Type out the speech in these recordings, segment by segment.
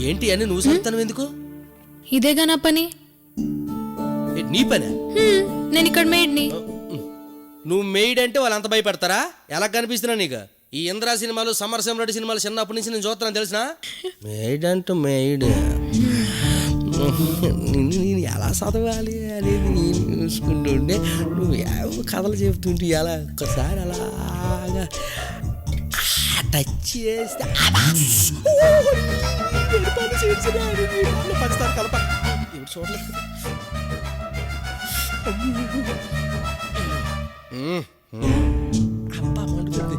ఏంటి అని నువ్వు చెప్తాను ఎందుకు? ఇదేగా నా పని. నీ పని? నేను ఇక్కడ మేడ్ని. నువ్వు మెయిడ్ అంటే వాళ్ళు అంత భయపడతారా? ఎలా కనిపిస్తున్నా నీకు? ఈ ఇంద్రా సినిమాలు, సమరసింహ రెడ్డి సినిమాలు చిన్నప్పటి నుంచి నేను చూస్తున్నాను తెలిసిన. మెయిడ్ అంటే మెయిడ్ నేను ఎలా చదవాలి అనేది నేను చూసుకుంటుంటే నువ్వు కథలు చెబుతుంటే ఎలా ఒక్కసారి అలాగా టచ్ చేస్తే పంచుతారు కలప ఇప్పుడు చూడలేదు. అబ్బా మండుతుంది.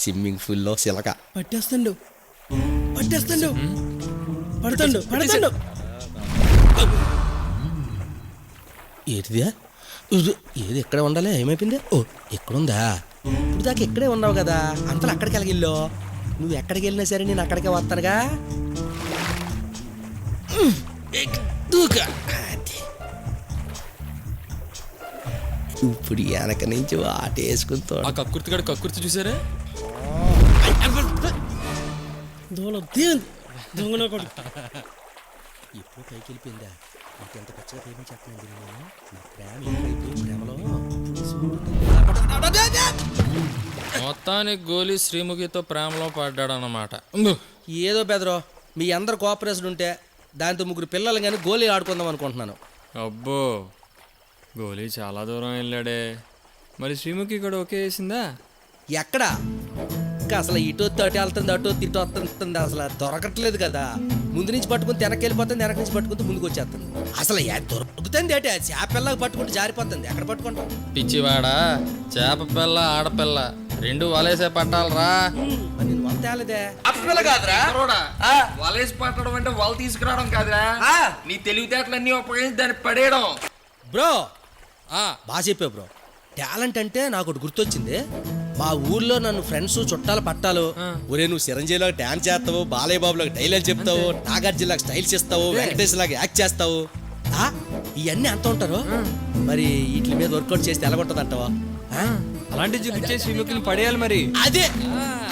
స్విమ్మింగ్ పూల్లో సిలక పట్టేస్తాడు పడతాడు. ఏటిదా? ఏది ఎక్కడ ఉండాలి? ఏమైపోయింది? ఓ ఎక్కడుందా? ఇప్పుడు దాకా ఎక్కడే ఉన్నావు కదా, అంతలో అక్కడికి వెళ్ళగిల్లో. నువ్వు ఎక్కడికి వెళ్ళినా సరే నేను అక్కడికే వస్తానుగా. ఇప్పుడు వెనక నుంచి వాట వేసుకుంటా. ఆ కక్కుర్తిగాడు కక్కుర్తి చూసారా? దొంగన కొడుకు ఎప్పుడు పైకి వెళ్ళిపోయిందా? ఇంకెంత పచ్చగా ప్రేమించేస్తున్నాను నేను. నా ప్రేమ ఎక్కువైపోయి ప్రేమలో మొత్తానికి గోలీ శ్రీముఖితో ప్రేమలో పడ్డాడన్నమాట. ఏదో బెదరో మీ అందరు కోఆపరేషన్ ఉంటే దాంతో ముగ్గురు పిల్లలు కానీ గోలీ ఆడుకుందాం అనుకుంటున్నాను. అబ్బో, గోలీ చాలా దూరం వెళ్ళాడే. మరి శ్రీముఖి కూడా ఓకే వేసిందా? ఎక్కడ ఇంకా అసలు ఇటు అటు వెళ్తుంది, అటు ఇటు వస్తుంది, అసలు దొరకట్లేదు కదా. ముందు నుంచి పట్టుకుని వెనక్కి వెళ్ళిపోతుంది, వెనక నుంచి పట్టుకుంటే ముందుకు వచ్చేస్తుంది. అసలు దొరుకుతుంది అంటే చేపల్లాగా పట్టుకుంటే జారిపోతుంది. ఎక్కడ పట్టుకుంటాం? పిచ్చివాడా, చేప పిల్ల ఆడపిల్ల రెండు వలేసే పట్టాలరా. నేను వల తేలేదే. అప్పల కాదురా, వలేసి పట్టడం అంటే వల తీసుకురావడం కాదురా, నీ తెలివితేటలన్నీ ఉపయోగించి దాన్ని పడేయడం. బ్రో బాగా చెప్పావు బ్రో. టాలెంట్ అంటే నాకు ఒకటి గుర్తొచ్చింది. మా ఊర్లో నన్ను ఫ్రెండ్స్ చుట్టాలు పట్టాలు, ఒరే నువ్వు చిరంజీవిలో డాన్స్ చేస్తావు, బాలయ్య బాబులకు డైలాగ్ చెప్తావు, నాగార్జునలాగా స్టైల్స్ ఇస్తావు, వెంకటేష్ లాగా యాక్ట్ చేస్తావు, ఇవన్నీ అంత ఉంటారు. మరి వీటి మీద వర్కౌట్ చేస్తే ఎలా ఉంటుంది అంటావా? అలాంటి చూపించే శ్రీముఖిని పడేయాలి మరి. అదే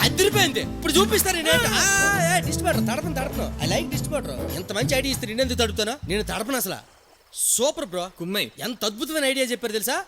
అదిరిపోయింది. ఇప్పుడు చూపిస్తారు. తడపను ఐ లైక్ డిస్ట్రిబ్యూటర్. ఎంత మంచి ఐడియా ఇస్తే నేను ఎందుకు తడుపుతానా? నేను తడపను అసలు. Super bro. కుమ్మై ఎంత అద్భుతమైన ఐడియా చెప్పారు తెలుసా?